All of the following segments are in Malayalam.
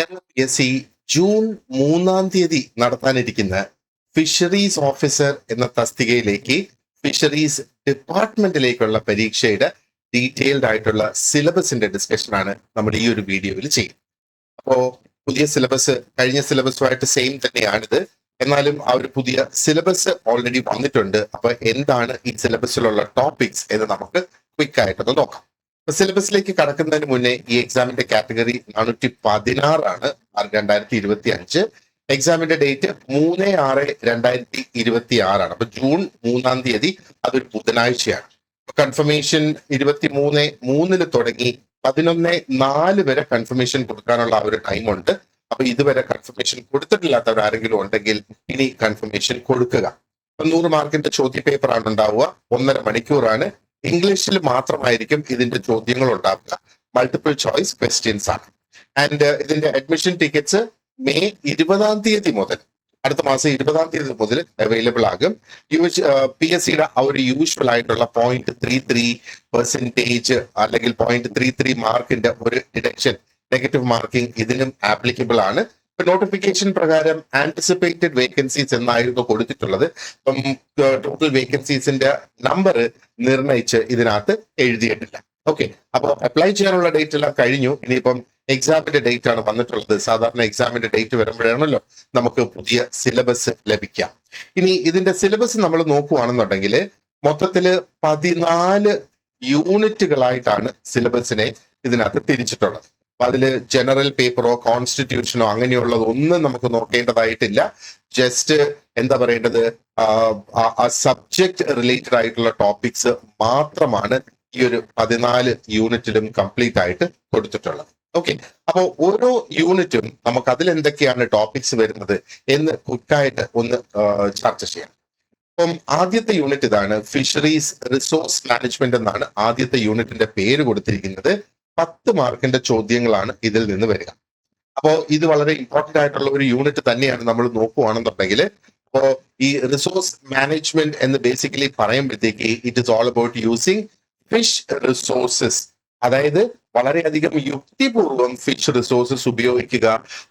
കേരള PSC ജൂൺ 3 നടത്താനിരിക്കുന്ന ഫിഷറീസ് ഓഫീസർ എന്ന തസ്തികയിലേക്ക് ഫിഷറീസ് ഡിപ്പാർട്ട്മെന്റിലേക്കുള്ള പരീക്ഷയുടെ ഡീറ്റെയിൽഡ് ആയിട്ടുള്ള സിലബസിന്റെ ഡിസ്കഷനാണ് നമ്മൾ ഈ ഒരു വീഡിയോയിൽ ചെയ്യുന്നത്. അപ്പോ പുതിയ സിലബസ് കഴിഞ്ഞ സിലബസുമായിട്ട് സെയിം തന്നെയാണിത്. എന്നാലും ആ ഒരു പുതിയ സിലബസ് ഓൾറെഡി വന്നിട്ടുണ്ട്. അപ്പൊ എന്താണ് ഈ സിലബസിലുള്ള ടോപ്പിക്സ് എന്ന് നമുക്ക് ക്വിക്ക് ആയിട്ടൊന്ന് നോക്കാം. സിലബസിലേക്ക് കടക്കുന്നതിന് മുന്നേ ഈ എക്സാമിന്റെ കാറ്റഗറി 416 ആണ് 2025. എക്സാമിന്റെ ഡേറ്റ് 3/6/2026 ആണ്. അപ്പൊ ജൂൺ 3 അതൊരു ബുധനാഴ്ചയാണ്. കൺഫർമേഷൻ 23/3 തുടങ്ങി 11/4 വരെ കൺഫർമേഷൻ കൊടുക്കാനുള്ള ആ ഒരു ടൈമുണ്ട്. അപ്പൊ ഇതുവരെ കൺഫർമേഷൻ കൊടുത്തിട്ടില്ലാത്തവർ ആരെങ്കിലും ഉണ്ടെങ്കിൽ ഇനി കൺഫർമേഷൻ കൊടുക്കുക. 100 മാർക്കിന്റെ ചോദ്യ പേപ്പർ ആണ് ഉണ്ടാവുക. 1.5 മണിക്കൂറാണ്. ഇംഗ്ലീഷിൽ മാത്രമായിരിക്കും ഇതിന്റെ ചോദ്യങ്ങൾ ഉണ്ടാവുക. മൾട്ടിപ്പിൾ ചോയ്സ് ക്വസ്റ്റ്യൻസ് ആണ്. ആൻഡ് ഇതിന്റെ അഡ്മിഷൻ ടിക്കറ്റ്സ് മെയ് 20 മുതൽ, അടുത്ത മാസം 20 മുതൽ അവൈലബിൾ ആകും. PSCയുടെ ആ ഒരു യൂഷ്വൽ ആയിട്ടുള്ള 0.33% അല്ലെങ്കിൽ 0.33 മാർക്കിന്റെ ഒരു ഡിഡക്ഷൻ, നെഗറ്റീവ് മാർക്കിംഗ് ഇതിനും ആപ്ലിക്കബിൾ ആണ്. നോട്ടിഫിക്കേഷൻ പ്രകാരം ആന്റിസിപ്പേറ്റഡ് വേക്കൻസീസ് എന്നായിരുന്നു കൊടുത്തിട്ടുള്ളത്. അപ്പം ടോട്ടൽ വേക്കൻസീസിന്റെ നമ്പർ നിർണയിച്ച് ഇതിനകത്ത് എഴുതിയിട്ടില്ല. ഓക്കെ, അപ്പോൾ അപ്ലൈ ചെയ്യാനുള്ള ഡേറ്റ് എല്ലാം കഴിഞ്ഞു. ഇനിയിപ്പം എക്സാമിന്റെ ഡേറ്റ് ആണ് വന്നിട്ടുള്ളത്. സാധാരണ എക്സാമിന്റെ ഡേറ്റ് വരുമ്പോഴാണല്ലോ നമുക്ക് പുതിയ സിലബസ് ലഭിക്കാം. ഇനി ഇതിന്റെ സിലബസ് നമ്മൾ നോക്കുകയാണെന്നുണ്ടെങ്കിൽ മൊത്തത്തില് 14 യൂണിറ്റുകളായിട്ടാണ് സിലബസിനെ ഇതിനകത്ത് തിരിച്ചിട്ടുള്ളത്. അതിൽ ജനറൽ പേപ്പറോ കോൺസ്റ്റിറ്റ്യൂഷനോ അങ്ങനെയുള്ളത് ഒന്നും നമുക്ക് നോക്കേണ്ടതായിട്ടില്ല. ജസ്റ്റ് എന്താ പറയേണ്ടത്, സബ്ജക്ട് റിലേറ്റഡ് ആയിട്ടുള്ള ടോപ്പിക്സ് മാത്രമാണ് ഈ ഒരു 14 യൂണിറ്റിലും കംപ്ലീറ്റ് ആയിട്ട് കൊടുത്തിട്ടുള്ളത്. ഓക്കെ, അപ്പോൾ ഓരോ യൂണിറ്റും നമുക്ക് അതിൽ എന്തൊക്കെയാണ് ടോപ്പിക്സ് വരുന്നത് എന്ന് ക്വിക്കായിട്ട് ഒന്ന് ചർച്ച ചെയ്യാം. അപ്പം ആദ്യത്തെ യൂണിറ്റ് ഇതാണ്, ഫിഷറീസ് റിസോഴ്സ് മാനേജ്മെന്റ് എന്നാണ് ആദ്യത്തെ യൂണിറ്റിന്റെ പേര് കൊടുത്തിരിക്കുന്നത്. 10 മാർക്കിന്റെ ചോദ്യങ്ങളാണ് ഇതിൽ നിന്ന് വരിക. അപ്പോൾ ഇത് വളരെ ഇമ്പോർട്ടന്റ് ആയിട്ടുള്ള ഒരു യൂണിറ്റ് തന്നെയാണ് നമ്മൾ നോക്കുകയാണെന്നുണ്ടെങ്കിൽ. അപ്പോ ഈ റിസോഴ്സ് മാനേജ്മെന്റ് എന്ന് ബേസിക്കലി പറയുമ്പോഴത്തേക്ക് it is all about using fish resources. അതായത് വളരെയധികം യുക്തിപൂർവം ഫിഷ് റിസോഴ്സസ് ഉപയോഗിക്കുക,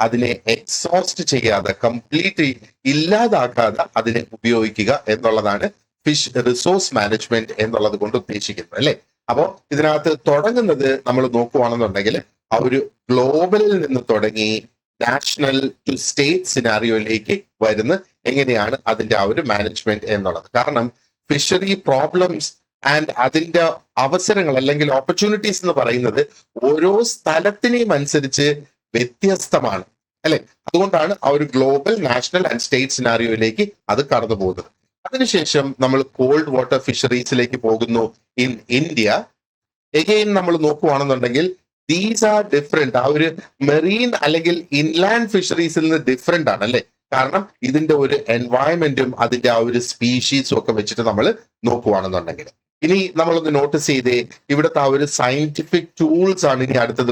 അതിനെ എക്സോസ്റ്റ് ചെയ്യാതെ, കംപ്ലീറ്റ് ഇല്ലാതാക്കാതെ അതിനെ ഉപയോഗിക്കുക എന്നുള്ളതാണ് ഫിഷ് റിസോഴ്സ് മാനേജ്മെന്റ് എന്നുള്ളത് കൊണ്ട് ഉദ്ദേശിക്കുന്നത്, അല്ലെ? അപ്പോ ഇതിനകത്ത് തുടങ്ങുന്നത് നമ്മൾ നോക്കുകയാണെന്നുണ്ടെങ്കിൽ ആ ഒരു ഗ്ലോബലിൽ നിന്ന് തുടങ്ങി നാഷണൽ ടു സ്റ്റേറ്റ് സിനാരിയോയിലേക്ക് വരുന്ന എങ്ങനെയാണ് അതിന്റെ ആ ഒരു മാനേജ്മെന്റ് എന്നുള്ളത്. കാരണം ഫിഷറി പ്രോബ്ലംസ് ആൻഡ് അതിന്റെ അവസരങ്ങൾ അല്ലെങ്കിൽ ഓപ്പർച്യൂണിറ്റീസ് എന്ന് പറയുന്നത് ഓരോ സ്ഥലത്തിനെയും അനുസരിച്ച് വ്യത്യസ്തമാണ്, അല്ലെ? അതുകൊണ്ടാണ് ആ ഒരു ഗ്ലോബൽ, നാഷണൽ ആൻഡ് സ്റ്റേറ്റ് സിനാരിയോയിലേക്ക് അത് കടന്നു പോകുന്നത്. അതിനുശേഷം നമ്മൾ കോൾഡ് വാട്ടർ ഫിഷറീസിലേക്ക് പോകുന്നു ഇൻ ഇന്ത്യ. എഗെയിൻ നമ്മൾ നോക്കുകയാണെന്നുണ്ടെങ്കിൽ ദീസ് ആർ ഡിഫറെന്റ്. ആ ഒരു മെറീൻ അല്ലെങ്കിൽ ഇൻലാൻഡ് ഫിഷറീസിൽ നിന്ന് ഡിഫറെന്റ് ആണ്, അല്ലെ? കാരണം ഇതിന്റെ ഒരു എൻവയൺമെന്റും അതിന്റെ ആ ഒരു സ്പീഷീസും ഒക്കെ വെച്ചിട്ട് നമ്മൾ നോക്കുകയാണെന്നുണ്ടെങ്കിൽ. ഇനി നമ്മളൊന്ന് നോട്ടീസ് ചെയ്തേ, ഇവിടുത്തെ ആ ഒരു സയന്റിഫിക് ടൂൾസ് ആണ് ഇനി അടുത്തത്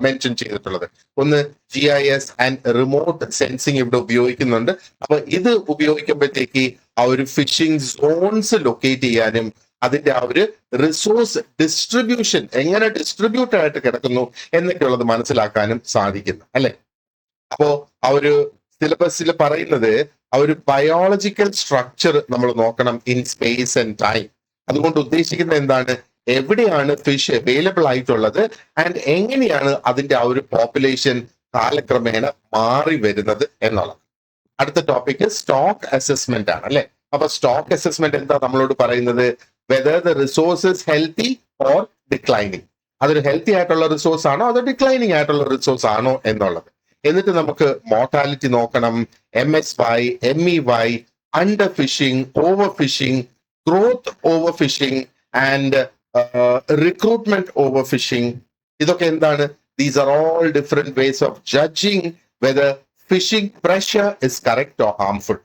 മെൻഷൻ ചെയ്തിട്ടുള്ളത്. ഒന്ന് GIS ആൻഡ് റിമോട്ട് സെൻസിങ് ഇവിടെ ഉപയോഗിക്കുന്നുണ്ട്. അപ്പൊ ഇത് ഉപയോഗിക്കുമ്പോഴത്തേക്ക് ആ ഒരു ഫിഷിംഗ് സോൺസ് ലൊക്കേറ്റ് ചെയ്യാനും അതിന്റെ ആ ഒരു റിസോഴ്സ് ഡിസ്ട്രിബ്യൂഷൻ എങ്ങനെ ഡിസ്ട്രിബ്യൂട്ട് ആയിട്ട് കിടക്കുന്നു എന്നൊക്കെയുള്ളത് മനസ്സിലാക്കാനും സാധിക്കുന്നു, അല്ലെ? അപ്പോ ആ ഒരു സിലബസിൽ പറയുന്നത് ആ ഒരു ബയോളജിക്കൽ സ്ട്രക്ചർ നമ്മൾ നോക്കണം ഇൻ സ്പേസ് ആൻഡ് ടൈം. അതുകൊണ്ട് ഉദ്ദേശിക്കുന്നത് എന്താണ്, എവിടെയാണ് ഫിഷ് അവൈലബിൾ ആയിട്ടുള്ളത് ആൻഡ് എങ്ങനെയാണ് അതിന്റെ ആ ഒരു പോപ്പുലേഷൻ കാലക്രമേണ മാറി വരുന്നത് എന്നുള്ളത്. അടുത്ത ടോപ്പിക് സ്റ്റോക്ക് അസസ്മെന്റ് ആണ്, അല്ലെ? അപ്പൊ സ്റ്റോക്ക് അസസ്മെന്റ് എന്താ നമ്മളോട് പറയുന്നത്, whether the resources healthy or declining. അതൊരു ഹെൽത്തി ആയിട്ടുള്ള റിസോഴ്സ് ആണോ അതോ ഡിക്ലൈനിങ് ആയിട്ടുള്ള റിസോഴ്സ് ആണോ എന്നുള്ളത്. എന്നിട്ട് നമുക്ക് മോർട്ടാലിറ്റി നോക്കണം, MSY, MEY, under fishing, over fishing, growth over fishing and recruitment over fishing. ഇതൊക്കെ എന്താണ്? These are all different ways of judging whether fishing pressure is correct or harmful,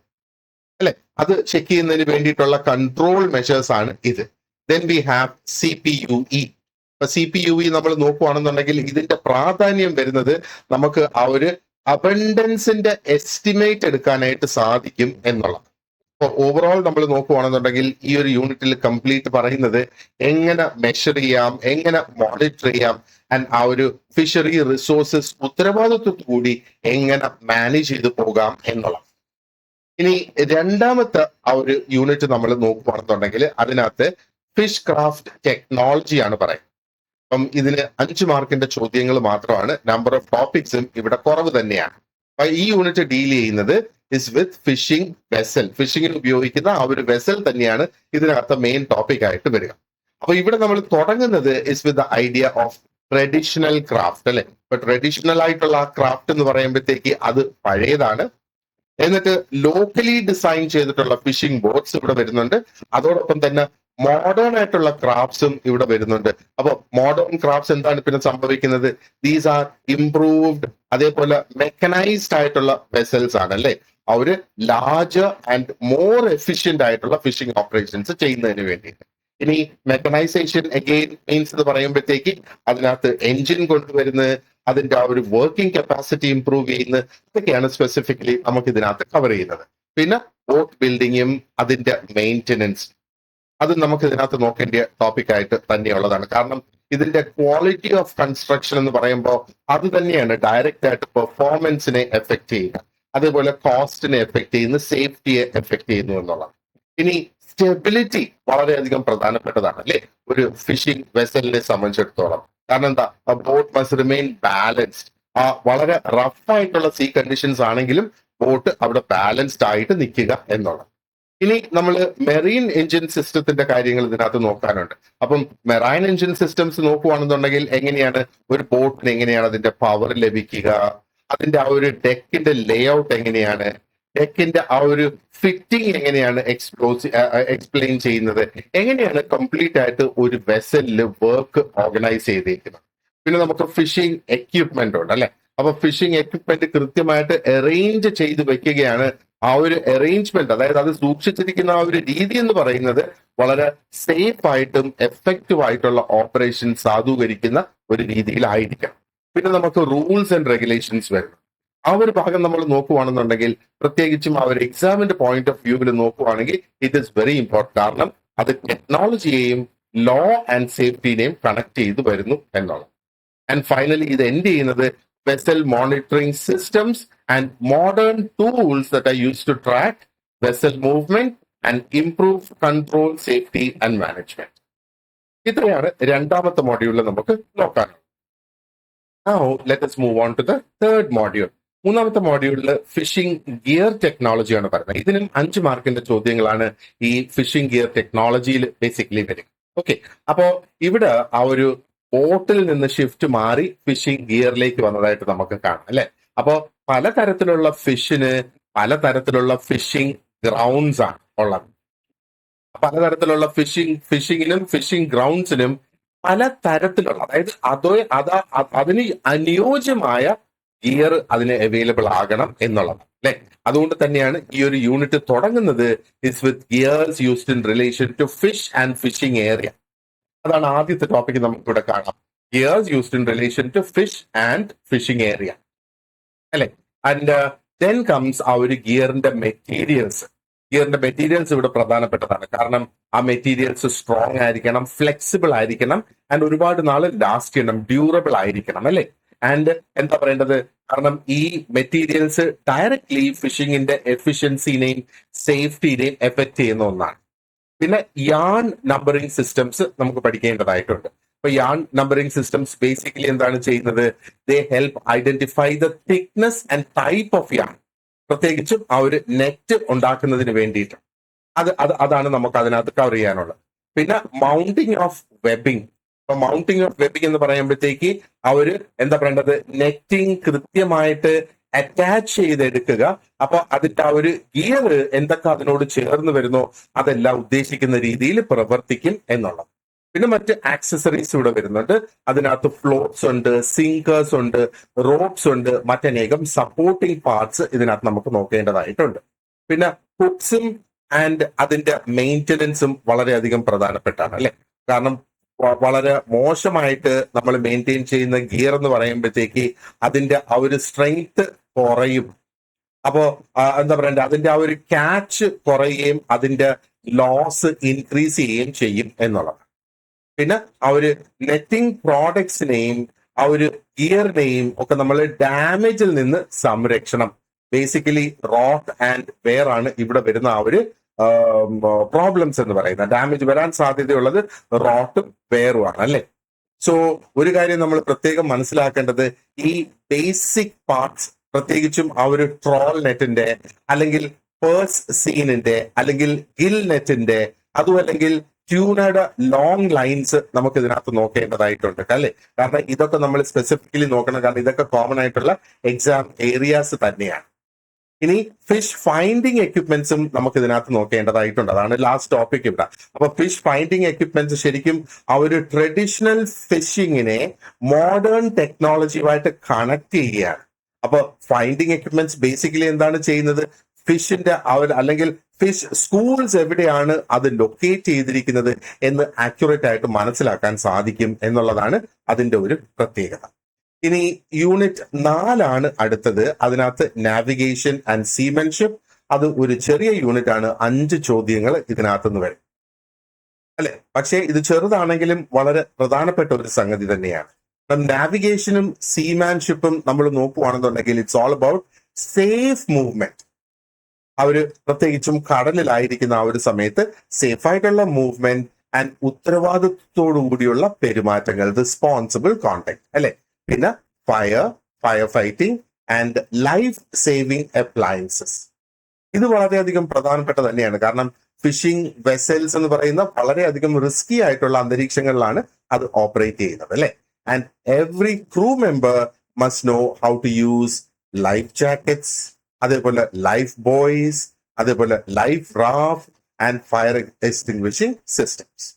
അല്ലെ? അത് ചെക്ക് ചെയ്യുന്നതിന് വേണ്ടിയിട്ടുള്ള കൺട്രോൾ മെഷേഴ്സ് ആണ് ഇത്. Then we have CPUE. അപ്പൊ CPUE നമ്മൾ നോക്കുകയാണെന്നുണ്ടെങ്കിൽ ഇതിന്റെ പ്രാധാന്യം വരുന്നത് നമുക്ക് ആ ഒരു അബണ്ടൻസിന്റെ എസ്റ്റിമേറ്റ് എടുക്കാനായിട്ട് സാധിക്കും എന്നുള്ളത്. അപ്പോൾ ഓവറോൾ നമ്മൾ നോക്കുകയാണെന്നുണ്ടെങ്കിൽ ഈ ഒരു യൂണിറ്റിൽ കംപ്ലീറ്റ് പറയുന്നത് എങ്ങനെ മെഷർ ചെയ്യാം, എങ്ങനെ മോണിറ്റർ ചെയ്യാം, ആൻഡ് ആ ഒരു ഫിഷറി റിസോഴ്സസ് ഉത്തരവാദിത്വത്തോടു കൂടി എങ്ങനെ മാനേജ് ചെയ്ത് പോകാം എന്നുള്ളത്. ഇനി രണ്ടാമത്തെ ആ ഒരു യൂണിറ്റ് നമ്മൾ നോക്കുകയാണെന്നുണ്ടെങ്കിൽ അതിനകത്ത് ഫിഷ് ക്രാഫ്റ്റ് ടെക്നോളജിയാണ് പറയുന്നത്. അപ്പം ഇതിന് 5 മാർക്കിന്റെ ചോദ്യങ്ങൾ മാത്രമാണ്, നമ്പർ ഓഫ് ടോപ്പിക്സും ഇവിടെ കുറവ് തന്നെയാണ്. അപ്പൊ ഈ യൂണിറ്റ് ഡീൽ ചെയ്യുന്നത് ഇസ് വിത്ത് ഫിഷിംഗ് വെസൽ, ഫിഷിങ്ങിന് ഉപയോഗിക്കുന്ന ആ ഒരു വെസൽ തന്നെയാണ് ഇതിനകത്ത് മെയിൻ ടോപ്പിക് ആയിട്ട് വരിക. അപ്പൊ ഇവിടെ നമ്മൾ തുടങ്ങുന്നത് is with the idea of traditional craft, അല്ലെ. ഇപ്പൊ ട്രഡീഷണൽ ആയിട്ടുള്ള ആ ക്രാഫ്റ്റ് എന്ന് പറയുമ്പോഴത്തേക്ക് അത് പഴയതാണ്. എന്നിട്ട് ലോക്കലി ഡിസൈൻ ചെയ്തിട്ടുള്ള ഫിഷിംഗ് ബോട്ട്സ് ഇവിടെ വരുന്നുണ്ട്. അതോടൊപ്പം തന്നെ മോഡേൺ ആയിട്ടുള്ള ക്രാഫ്റ്റ്സും ഇവിടെ വരുന്നുണ്ട്. അപ്പൊ മോഡേൺ ക്രാഫ്റ്റ്സ് എന്താണ് പിന്നെ സംഭവിക്കുന്നത്? ദീസ് ആർ ഇംപ്രൂവ്ഡ്, അതേപോലെ മെക്കനൈസ്ഡ് ആയിട്ടുള്ള വെസൽസ് ആണ്, അല്ലെ. അവര് ലാർജർ ആൻഡ് മോർ എഫിഷ്യന്റ് ആയിട്ടുള്ള ഫിഷിംഗ് ഓപ്പറേഷൻസ് ചെയ്യുന്നതിന് വേണ്ടിയിട്ട്. ഇനി മെക്കനൈസേഷൻ അഗെയിൻ മീൻസ് എന്ന് പറയുമ്പോഴത്തേക്ക് അതിനകത്ത് എൻജിൻ കൊണ്ടുവരുന്നത്, അതിന്റെ ആ ഒരു വർക്കിംഗ് കപ്പാസിറ്റി ഇംപ്രൂവ് ചെയ്യുന്നത്, ഇതൊക്കെയാണ് സ്പെസിഫിക്കലി നമുക്ക് ഇതിനകത്ത് കവർ ചെയ്യുന്നത്. പിന്നെ ബോട്ട് ബിൽഡിങ്ങും അതിന്റെ മെയിൻ്റെനൻസ്, അത് നമുക്ക് ഇതിനകത്ത് നോക്കേണ്ട ടോപ്പിക് ആയിട്ട് തന്നെയുള്ളതാണ്. കാരണം ഇതിന്റെ ക്വാളിറ്റി ഓഫ് കൺസ്ട്രക്ഷൻ എന്ന് പറയുമ്പോൾ അത് തന്നെയാണ് ഡയറക്റ്റ് ആയിട്ട് പെർഫോമൻസിനെ എഫക്ട് ചെയ്യുക, അതേപോലെ കോസ്റ്റിനെ എഫക്ട് ചെയ്യുന്നു, സേഫ്റ്റിയെ എഫക്ട് ചെയ്യുന്നു എന്നുള്ളതാണ്. ഇനി സ്റ്റെബിലിറ്റി വളരെയധികം പ്രധാനപ്പെട്ടതാണ്, അല്ലെ, ഒരു ഫിഷിംഗ് വെസലിനെ സംബന്ധിച്ചിടത്തോളം. കാരണം എന്താ, ബോട്ട് മസ്റ്റ് റിമെയിൻ ബാലൻസ്ഡ്. വളരെ റഫ് ആയിട്ടുള്ള സീ കണ്ടീഷൻസ് ആണെങ്കിലും ബോട്ട് അവിടെ ബാലൻസ്ഡ് ആയിട്ട് നിൽക്കുക എന്നുള്ളത്. ഇനി നമ്മൾ മെറീൻ എഞ്ചിൻ സിസ്റ്റത്തിന്റെ കാര്യങ്ങൾ ഇതിനകത്ത് നോക്കാനുണ്ട്. അപ്പം മെറൈൻ എഞ്ചിൻ സിസ്റ്റംസ് നോക്കുകയാണെന്നുണ്ടെങ്കിൽ എങ്ങനെയാണ് ഒരു ബോട്ടിന് എങ്ങനെയാണ് അതിന്റെ പവർ ലഭിക്കുക, അതിന്റെ ആ ഒരു ഡെക്കിന്റെ ലേ ഔട്ട് എങ്ങനെയാണ്, ഡെക്കിന്റെ ആ ഒരു ഫിറ്റിംഗ് എങ്ങനെയാണ് എക്സ്പ്ലെയിൻ ചെയ്യുന്നത്, എങ്ങനെയാണ് കംപ്ലീറ്റ് ആയിട്ട് ഒരു വെസലില് വർക്ക് ഓർഗനൈസ് ചെയ്തിരിക്കുന്നത്. പിന്നെ നമുക്ക് ഫിഷിംഗ് എക്യുപ്മെന്റ് ഉണ്ട്, അല്ലെ. അപ്പൊ ഫിഷിംഗ് എക്യുപ്മെന്റ് കൃത്യമായിട്ട് അറേഞ്ച് ചെയ്ത് വെക്കുകയാണ്. ആ ഒരു അറേഞ്ച്മെന്റ്, അതായത് അത് സൂക്ഷിച്ചിരിക്കുന്ന ആ ഒരു രീതി എന്ന് പറയുന്നത് വളരെ സേഫ് ആയിട്ടും എഫക്റ്റീവ് ആയിട്ടുള്ള ഓപ്പറേഷൻ സാധൂകരിക്കുന്ന ഒരു രീതിയിലായിരിക്കണം. പിന്നെ നമുക്ക് റൂൾസ് ആൻഡ് റെഗുലേഷൻസ് വരും. ആ ഒരു ഭാഗം നമ്മൾ നോക്കുവാണെന്നുണ്ടെങ്കിൽ, പ്രത്യേകിച്ചും ആ ഒരു എക്സാമിന്റെ പോയിന്റ് ഓഫ് വ്യൂവിൽ നോക്കുവാണെങ്കിൽ ഇറ്റ് ഈസ് വെരി ഇമ്പോർട്ടന്റ്. കാരണം അത് ടെക്നോളജിയെയും ലോ ആൻഡ് സേഫ്റ്റിനെയും കണക്ട് ചെയ്ത് വരുന്നു എന്നുള്ളത്. ആൻഡ് ഫൈനലി ഇത് എൻഡ് ചെയ്യുന്നത് vessel monitoring systems and modern tools that are used to track vessel movement and improve control, safety and management. ഇത്രയാണ് രണ്ടാമത്തെ മോഡ്യൂളിൽ നമുക്ക് നോക്കാനുള്ളത്. Now let us move on to the third module. മൂന്നാമത്തെ മോഡ്യൂളിൽ ഫിഷിംഗ് ഗിയർ ടെക്നോളജിയാണ് പറയുന്നത്. ഇതിനും 5 മാർക്കിന്റെ ചോദ്യങ്ങളാണ് ഈ ഫിഷിംഗ് ഗിയർ ടെക്നോളജിയിൽ ബേസിക്കലി വരും. ഓക്കെ, അപ്പോ ഇവിടെ ആ ഒരു ബോട്ടിൽ നിന്ന് ഷിഫ്റ്റ് മാറി ഫിഷിംഗ് ഗിയറിലേക്ക് വന്നതായിട്ട് നമുക്ക് കാണാം, അല്ലെ. അപ്പോ പലതരത്തിലുള്ള ഫിഷിന് പലതരത്തിലുള്ള ഫിഷിംഗ് ഗ്രൗണ്ട്സ് ആണ് ഉള്ളത്. പലതരത്തിലുള്ള ഫിഷിങ്ങിനും ഫിഷിംഗ് ഗ്രൗണ്ട്സിനും പലതരത്തിലുള്ള, അതായത് അതിന് അനുയോജ്യമായ ഗിയർ അതിന് അവൈലബിൾ ആകണം എന്നുള്ളത്, അല്ലെ. അതുകൊണ്ട് തന്നെയാണ് ഈ ഒരു യൂണിറ്റ് തുടങ്ങുന്നത് is with gears used in relation to fish and fishing area. അതാണ് ആദ്യത്തെ ടോപ്പിക് നമുക്ക് ഇവിടെ കാണാം, gears used in relation to fish and fishing area, അല്ലെ. ആൻഡ് ദെൻ കംസ് ആ ഒരു ഗിയറിന്റെ മെറ്റീരിയൽസ്. ഗിയറിന്റെ മെറ്റീരിയൽസ് ഇവിടെ പ്രധാനപ്പെട്ടതാണ്. കാരണം ആ മെറ്റീരിയൽസ് സ്ട്രോങ് ആയിരിക്കണം, ഫ്ലെക്സിബിൾ ആയിരിക്കണം, ആൻഡ് ഒരുപാട് നാൾ ലാസ്റ്റ് ചെയ്യണം, ഡ്യൂറബിൾ ആയിരിക്കണം, അല്ലെ. ആൻഡ് എന്താ പറയേണ്ടത്, കാരണം ഈ മെറ്റീരിയൽസ് ഡയറക്ട്ലി ഫിഷിങ്ങിന്റെ എഫിഷ്യൻസിനെയും സേഫ്റ്റിനെയും എഫക്ട് ചെയ്യുന്ന ഒന്നാണ്. പിന്നെ യാൺ നമ്പറിംഗ് സിസ്റ്റംസ് നമുക്ക് പഠിക്കേണ്ടതായിട്ടുണ്ട്. അപ്പൊ യാൺ നമ്പറിംഗ് സിസ്റ്റംസ് ബേസിക്കലി എന്താണ് ചെയ്യുന്നത്, ദേ help identify the thickness and type of yarn, പ്രത്യേകിച്ചും ആ ഒരു നെറ്റ് ഉണ്ടാക്കുന്നതിന് വേണ്ടിയിട്ട്. അതാണ് നമുക്ക് അതിനകത്ത് കവർ ചെയ്യാനുള്ളത്. പിന്നെ മൗണ്ടിങ് ഓഫ് വെബിങ്. അപ്പൊ മൗണ്ടിങ് ഓഫ് വെബിങ് എന്ന് പറയുമ്പോഴത്തേക്ക് ആ ഒരു എന്താ പറയേണ്ടത്, നെറ്റിങ് കൃത്യമായിട്ട് അറ്റാച്ച് ചെയ്തെടുക്കുക. അപ്പൊ അതിന്റെ ആ ഒരു ഗിയർ എന്തൊക്കെ അതിനോട് ചേർന്ന് വരുന്നോ അതെല്ലാം ഉദ്ദേശിക്കുന്ന രീതിയിൽ പ്രവർത്തിക്കും എന്നുള്ളത്. പിന്നെ മറ്റ് ആക്സസറീസ് ഇവിടെ വരുന്നുണ്ട്. അതിനകത്ത് ഫ്ലോട്ട്സ് ഉണ്ട്, സിങ്കേഴ്സ് ഉണ്ട്, റോപ്സ് ഉണ്ട്, മറ്റനേകം സപ്പോർട്ടിംഗ് പാർട്സ് ഇതിനകത്ത് നമുക്ക് നോക്കേണ്ടതായിട്ടുണ്ട്. പിന്നെ ഹുക്സും ആൻഡ് അതിന്റെ മെയിൻ്റെനൻസും വളരെയധികം പ്രധാനപ്പെട്ടാണ്, അല്ലെ. കാരണം വളരെ മോശമായിട്ട് നമ്മൾ മെയിൻറ്റെയിൻ ചെയ്യുന്ന ഗിയർ എന്ന് പറയുമ്പോഴത്തേക്ക് അതിന്റെ ആ ഒരു സ്ട്രെങ്ത് കുറയും. അപ്പോ എന്താ പറയണ്ടേ, അതിന്റെ ആ ഒരു ക്യാച്ച് കുറയുകയും അതിന്റെ ലോസ് ഇൻക്രീസ് ചെയ്യുകയും ചെയ്യും എന്നുള്ളത്. പിന്നെ ആ ഒരു നെറ്റിംഗ് പ്രോഡക്ട്സിനെയും ആ ഒരു ഗിയറിനെയും ഒക്കെ നമ്മൾ ഡാമേജിൽ നിന്ന് സംരക്ഷണം, ബേസിക്കലി റോട്ട് ആൻഡ് വെയർ ആണ് ഇവിടെ വരുന്ന ആ ഒരു പ്രോബ്ലംസ് എന്ന് പറയുന്നത്. ഡാമേജ് വരാൻ സാധ്യതയുള്ളത് റോട്ടും വെയറും ആണ് അല്ലെ. സോ ഒരു കാര്യം നമ്മൾ പ്രത്യേകം മനസ്സിലാക്കേണ്ടത്, ഈ ബേസിക് പാർട്സ്, പ്രത്യേകിച്ചും ആ ഒരു ട്രോൾ നെറ്റിന്റെ അല്ലെങ്കിൽ പേഴ്സ് സീനിന്റെ അല്ലെങ്കിൽ ഗിൽ നെറ്റിന്റെ, അതും അല്ലെങ്കിൽ ട്യൂണയുടെ ലോങ് ലൈൻസ് നമുക്ക് ഇതിനകത്ത് നോക്കേണ്ടതായിട്ടുണ്ട് അല്ലെ. കാരണം ഇതൊക്കെ നമ്മൾ സ്പെസിഫിക്കലി നോക്കണം, കാരണം ഇതൊക്കെ കോമൺ ആയിട്ടുള്ള എക്സാം ഏരിയാസ് തന്നെയാണ്. ഇനി ഫിഷ് ഫൈൻഡിങ് എക്യുപ്മെന്റ്സും നമുക്ക് ഇതിനകത്ത് നോക്കേണ്ടതായിട്ടുണ്ട്. അതാണ് ലാസ്റ്റ് ടോപ്പിക് ഇവിടെ. അപ്പൊ ഫിഷ് ഫൈൻഡിങ് എക്യുപ്മെന്റ്സ് ശരിക്കും ആ ഒരു ട്രഡീഷണൽ ഫിഷിങ്ങിനെ മോഡേൺ ടെക്നോളജിയുമായിട്ട് കണക്ട് ചെയ്യുകയാണ്. അപ്പൊ ഫൈൻഡിങ് എക്യുപ്മെന്റ്സ് ബേസിക്കലി എന്താണ് ചെയ്യുന്നത്, ഫിഷിന്റെ അല്ലെങ്കിൽ ഫിഷ് സ്കൂൾസ് എവിടെയാണ് അത് ലൊക്കേറ്റ് ചെയ്തിരിക്കുന്നത് എന്ന് ആക്യുറേറ്റ് ആയിട്ട് മനസ്സിലാക്കാൻ സാധിക്കും എന്നുള്ളതാണ് അതിന്റെ ഒരു പ്രത്യേകത. ഇനി യൂണിറ്റ് 4 അടുത്തത്. അതിനകത്ത് നാവിഗേഷൻ ആൻഡ് സീമെൻഷിപ്പ്. അത് ഒരു ചെറിയ യൂണിറ്റ് ആണ്, 5 ചോദ്യങ്ങൾ ഇതിനകത്ത് നിന്ന് വരും അല്ലെ. പക്ഷേ ഇത് ചെറുതാണെങ്കിലും വളരെ പ്രധാനപ്പെട്ട ഒരു സംഗതി തന്നെയാണ്. നാവിഗേഷനും സീമാൻഷിപ്പും നമ്മൾ നോക്കുകയാണെന്നുണ്ടെങ്കിൽ it's all about safe movement. പ്രത്യേകിച്ചും കടലിലായിരിക്കുന്ന ആ ഒരു സമയത്ത് സേഫ് ആയിട്ടുള്ള മൂവ്മെന്റ് ആൻഡ് ഉത്തരവാദിത്വത്തോടു കൂടിയുള്ള പെരുമാറ്റങ്ങൾ, റെസ്പോൺസിബിൾ കോണ്ടാക്ട് അല്ലെ. പിന്നെ fire fighting and life saving appliances. ഇത് വളരെയധികം പ്രധാനപ്പെട്ട തന്നെയാണ്. കാരണം ഫിഷിംഗ് വെസൽസ് എന്ന് പറയുന്ന വളരെയധികം റിസ്കി ആയിട്ടുള്ള അന്തരീക്ഷങ്ങളിലാണ് അത് ഓപ്പറേറ്റ് ചെയ്യുന്നത് അല്ലെ. And every crew member must know how to use life jackets, അതേപോലെ ലൈഫ് ബോയ്സ്, അതേപോലെ life raft and fire extinguishing systems.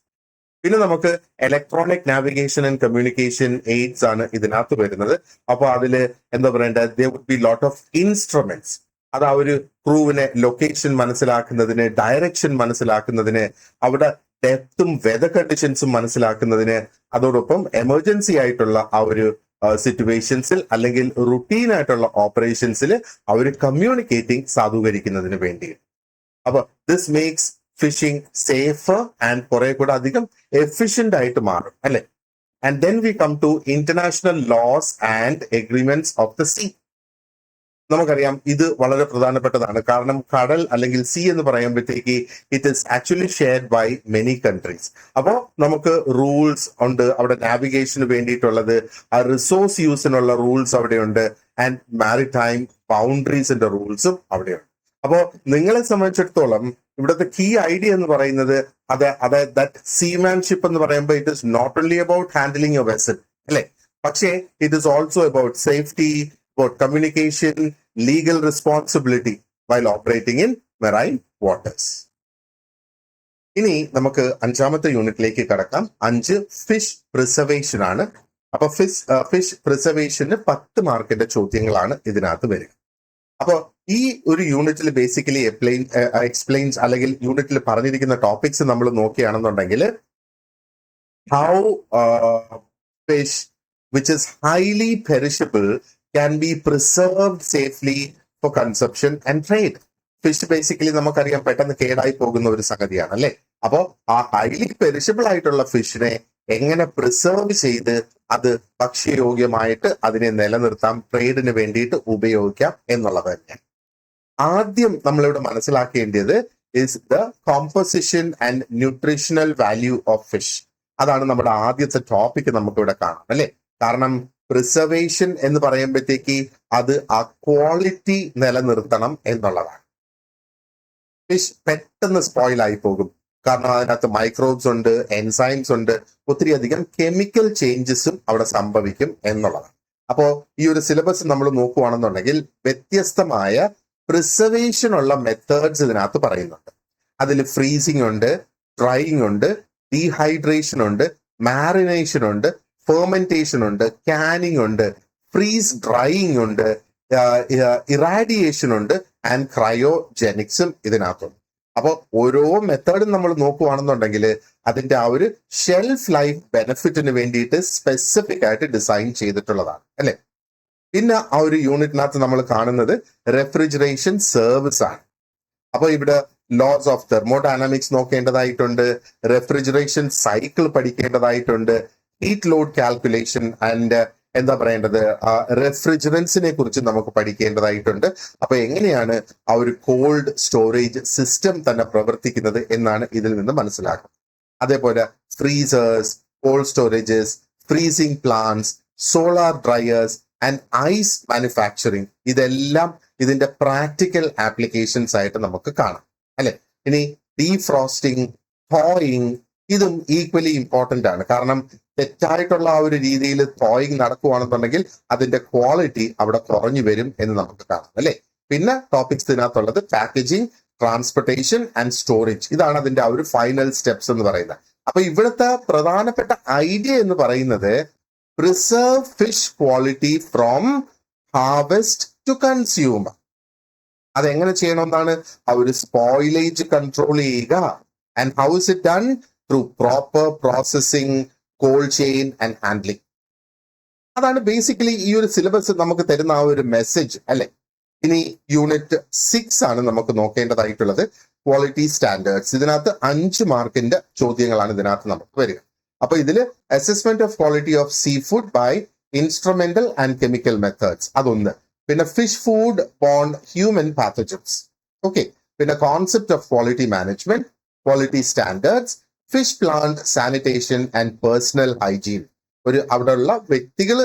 പിന്നെ നമുക്ക് electronic navigation and communication aids ആണ് ഇതിനകത്ത് വരുന്നത്. അപ്പൊ അതില് എന്താ പറയേണ്ടത്, there would be lot of instruments. അത് ആ ഒരു ക്രൂവിനെ ലൊക്കേഷൻ മനസ്സിലാക്കുന്നതിന്, ഡയറക്ഷൻ മനസ്സിലാക്കുന്നതിന്, അവിടെ ഡെപ്തും വെതർ കണ്ടീഷൻസും മനസ്സിലാക്കുന്നതിന്, അതോടൊപ്പം എമർജൻസി ആയിട്ടുള്ള ആ ഒരു സിറ്റുവേഷൻസിൽ അല്ലെങ്കിൽ റുട്ടീൻ ആയിട്ടുള്ള ഓപ്പറേഷൻസിൽ അവർ കമ്മ്യൂണിക്കേറ്റിംഗ് സാധൂകരിക്കുന്നതിന് വേണ്ടി. അപ്പൊ this makes fishing safer and കുറെ കൂടെ അധികം എഫിഷ്യന്റ് ആയിട്ട് മാറും അല്ലെ. And then we come to international laws and agreements of the sea. നമുക്കറിയാം ഇത് വളരെ പ്രധാനപ്പെട്ടതാണ്. കാരണം കടൽ അല്ലെങ്കിൽ സീ എന്ന് പറയുമ്പോഴത്തേക്ക് it is actually shared by many countries. അപ്പോൾ നമുക്ക് റൂൾസ് ഉണ്ട് അവിടെ, നാവിഗേഷന് വേണ്ടിയിട്ടുള്ളത്, ആ റിസോഴ്സ് യൂസിനുള്ള റൂൾസ് അവിടെയുണ്ട്, ആൻഡ് മാരിടൈം ബൗണ്ടറീസിന്റെ റൂൾസും അവിടെയുണ്ട്. അപ്പോൾ നിങ്ങളെ സംബന്ധിച്ചിടത്തോളം ഇവിടുത്തെ കീ ഐഡിയ എന്ന് പറയുന്നത് അതായത് ദാറ്റ് സീമാൻഷിപ്പ് എന്ന് പറയുമ്പോൾ it is not only about handling a vessel അല്ലെ, പക്ഷേ it is also about safety, about communication, legal responsibility while operating in marine waters. ഇനി നമുക്ക് 5ാമത്തെ യൂണിറ്റിലേക്ക് കടക്കാം. 5 ഫിഷ് പ്രിസർവേഷൻ ആണ്. അപ്പൊ ഫിഷ് പ്രിസർവേഷന് 10 മാർക്കിന്റെ ചോദ്യങ്ങളാണ് ഇതിനകത്ത് വരിക. അപ്പൊ ഈ ഒരു യൂണിറ്റിൽ ബേസിക്കലി എക്സ്പ്ലെയിൻസ് അല്ലെങ്കിൽ യൂണിറ്റിൽ പറഞ്ഞിരിക്കുന്ന ടോപ്പിക്സ് നമ്മൾ നോക്കുകയാണെന്നുണ്ടെങ്കിൽ, how fish which is highly perishable can be preserved safely for consumption and trade. Fish basically നമുക്കറിയാം പെട്ടെന്ന് കേടായി പോകുന്ന ഒരു സംഗതിയാണ് അല്ലെ. അപ്പോ ആ ഹൈലി പെരിഷബിൾ ആയിട്ടുള്ള ഫിഷിനെ എങ്ങനെ പ്രിസർവ് ചെയ്ത് അത് ഭക്ഷ്യയോഗ്യമായിട്ട് അതിനെ നിലനിർത്താം, ട്രേഡിന് വേണ്ടിയിട്ട് ഉപയോഗിക്കാം എന്നുള്ളത് തന്നെയാണ്. ആദ്യം നമ്മളിവിടെ മനസ്സിലാക്കേണ്ടത് is the composition and nutritional value of fish. അതാണ് നമ്മുടെ ആദ്യത്തെ ടോപ്പിക് നമുക്കിവിടെ കാണാം അല്ലെ. കാരണം പ്രിസർവേഷൻ എന്ന് പറയുമ്പോഴത്തേക്ക് അത് ആ ക്വാളിറ്റി നിലനിർത്തണം എന്നുള്ളതാണ്. ഫിഷ് പെട്ടെന്ന് സ്പോയിൽ ആയി പോകും, കാരണം അതിനകത്ത് മൈക്രോബ്സ് ഉണ്ട്, എൻസൈംസ് ഉണ്ട്, ഒത്തിരി അധികം കെമിക്കൽ ചേഞ്ചസും അവിടെ സംഭവിക്കും എന്നുള്ളതാണ്. അപ്പോ ഈ ഒരു സിലബസ് നമ്മൾ നോക്കുകയാണെന്നുണ്ടെങ്കിൽ വ്യത്യസ്തമായ പ്രിസർവേഷൻ ഉള്ള മെത്തേഡ്സ് ഇതിനകത്ത് പറയുന്നുണ്ട്. അതിൽ ഫ്രീസിംഗ് ഉണ്ട്, ഡ്രൈയിങ് ഉണ്ട്, ഡീഹൈഡ്രേഷൻ ഉണ്ട്, മാരിനേഷൻ ഉണ്ട്, ഫെർമെന്റേഷൻ ഉണ്ട്, കാനിങ് ഉണ്ട്, ഫ്രീസ് ഡ്രൈയിങ് ഉണ്ട്, ഇറാഡിയേഷൻ ഉണ്ട്, ആൻഡ് ക്രയോജെനിക്സും ഇതിനകത്തുണ്ട്. അപ്പോൾ ഓരോ മെത്തേഡും നമ്മൾ നോക്കുകയാണെന്നുണ്ടെങ്കിൽ അതിന്റെ ആ ഒരു ഷെൽഫ് ലൈഫ് ബെനിഫിറ്റിന് വേണ്ടിയിട്ട് സ്പെസിഫിക് ആയിട്ട് ഡിസൈൻ ചെയ്തിട്ടുള്ളതാണ് അല്ലെ. പിന്നെ ആ ഒരു യൂണിറ്റിനകത്ത് നമ്മൾ കാണുന്നത് റെഫ്രിജറേഷൻ സർവീസ് ആണ്. അപ്പൊ ഇവിടെ ലോസ് ഓഫ് തെർമോഡൈനാമിക്സ് നോക്കേണ്ടതായിട്ടുണ്ട്, റെഫ്രിജറേഷൻ സൈക്കിൾ പഠിക്കേണ്ടതായിട്ടുണ്ട്, ഹീറ്റ് ലോഡ് കാൽക്കുലേഷൻ ആൻഡ് എന്താ പറയേണ്ടത്, റെഫ്രിജറൻസിനെ കുറിച്ച് നമുക്ക് പഠിക്കേണ്ടതായിട്ടുണ്ട്. അപ്പൊ എങ്ങനെയാണ് ആ ഒരു കോൾഡ് സ്റ്റോറേജ് സിസ്റ്റം തന്നെ പ്രവർത്തിക്കുന്നത് എന്നാണ് ഇതിൽ നിന്ന് മനസ്സിലാക്കുന്നത്. അതേപോലെ freezers, cold storages, freezing plants, solar dryers and ice manufacturing, ഇതെല്ലാം ഇതിന്റെ പ്രാക്ടിക്കൽ ആപ്ലിക്കേഷൻസ് ആയിട്ട് നമുക്ക് കാണാം അല്ലെ. ഇനി ഡീഫ്രോസ്റ്റിംഗ്, തോയിങ്, ഇതും ഈക്വലി ഇമ്പോർട്ടന്റ് ആണ്. കാരണം തെറ്റായിട്ടുള്ള ആ ഒരു രീതിയിൽ തോയിങ് നടക്കുകയാണെന്നുണ്ടെങ്കിൽ അതിന്റെ ക്വാളിറ്റി അവിടെ കുറഞ്ഞു വരും എന്ന് നമുക്ക് കാണാം അല്ലെ. പിന്നെ ടോപ്പിക്സ് ഇതിനകത്തുള്ളത് പാക്കേജിങ്, ട്രാൻസ്പോർട്ടേഷൻ ആൻഡ് സ്റ്റോറേജ്, ഇതാണ് അതിന്റെ ആ ഒരു ഫൈനൽ സ്റ്റെപ്സ് എന്ന് പറയുന്നത്. അപ്പൊ ഇവിടുത്തെ പ്രധാനപ്പെട്ട ഐഡിയ എന്ന് പറയുന്നത് preserve fish quality from harvest to consumer. അതെങ്ങനെ ചെയ്യണമെന്നാണ്, ആ ഒരു സ്പോയിലേജ് കൺട്രോൾ ചെയ്യുക. And how is it done? Through proper processing, cold chain and handling. അതാണ് ബേസിക്കലി ഈ ഒരു സിലബസ് നമുക്ക് തരുന്ന ആ ഒരു മെസ്സേജ് അല്ലെ. ഇനി യൂണിറ്റ് 6 ആണ് നമുക്ക് നോക്കേണ്ടതായിട്ടുള്ളത്, ക്വാളിറ്റി സ്റ്റാൻഡേർഡ്സ്. ഇതിനകത്ത് 5 മാർക്കിന്റെ ചോദ്യങ്ങളാണ് ഇതിനകത്ത് നമുക്ക് വരിക. അപ്പൊ ഇതില് assessment of quality of sea food by instrumental and chemical methods, അതൊന്ന്. പിന്നെ ഫിഷ് ഫുഡ് ബോണ്ട് ഹ്യൂമൻ പാത്തജൻസ്. ഓക്കെ. പിന്നെ concept of quality management, quality standards, fish plant sanitation and personal hygiene. ഒരു അവിടെയുള്ള വ്യക്തികൾ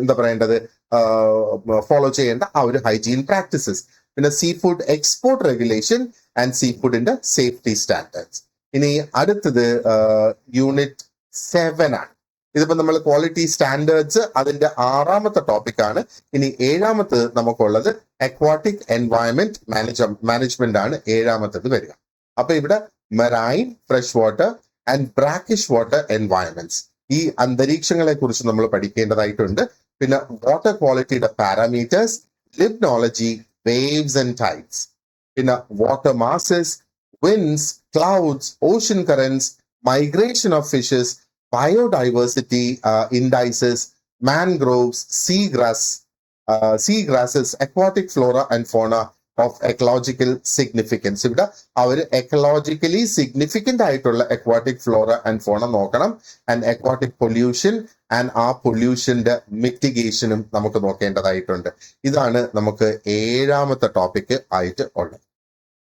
എന്താ പറയേണ്ടത്, ഫോളോ ചെയ്യേണ്ട ആ ഒരു ഹൈജീൻ പ്രാക്ടീസസ്. പിന്നെ sea food export regulation and sea ഫുഡിന്റെ സേഫ്റ്റി സ്റ്റാൻഡേർഡ്സ്. ഇനി അടുത്തത് യൂണിറ്റ് 7 ആണ്. ഇതിപ്പോ നമ്മൾ ക്വാളിറ്റി സ്റ്റാൻഡേർഡ്സ് അതിന്റെ 6ാമത്തെ ടോപ്പിക് ആണ്. ഇനി 7ാമത്തത് നമുക്കുള്ളത് അക്വാട്ടിക് എൻവയൺമെന്റ് മാനേജ്മെന്റ് ആണ് 7ാമത്തത് വരിക. അപ്പൊ ഇവിടെ marine, fresh water and brackish water environments, ഈ അന്തരീക്ഷങ്ങളെ കുറിച്ച് നമ്മൾ പഠിക്കേണ്ടതായിട്ടുണ്ട്. പിന്നെ വാട്ടർ ക്വാളിറ്റിയുടെ parameters, limnology, waves and tides. പിന്നെ water masses, winds, clouds, ocean currents, migration of fishes, biodiversity indices, mangroves, seagrasses, aquatic flora and fauna of ecological significance. ഇവിടെ അവർ എക്കോളജിക്കലി സിഗ്നിഫിക്കന്റ് ആയിട്ടുള്ള അക്വാട്ടിക് ഫ്ലോറ ആൻഡ് ഫോണ നോക്കണം. ആൻഡ് അക്വാട്ടിക് പൊല്യൂഷൻ ആൻഡ് ആ പൊല്യൂഷന്റെ മിറ്റിഗേഷനും നമുക്ക് നോക്കേണ്ടതായിട്ടുണ്ട്. ഇതാണ് നമുക്ക് 7ാമത്തെ ടോപ്പിക് ആയിട്ട് ഉള്ളത്.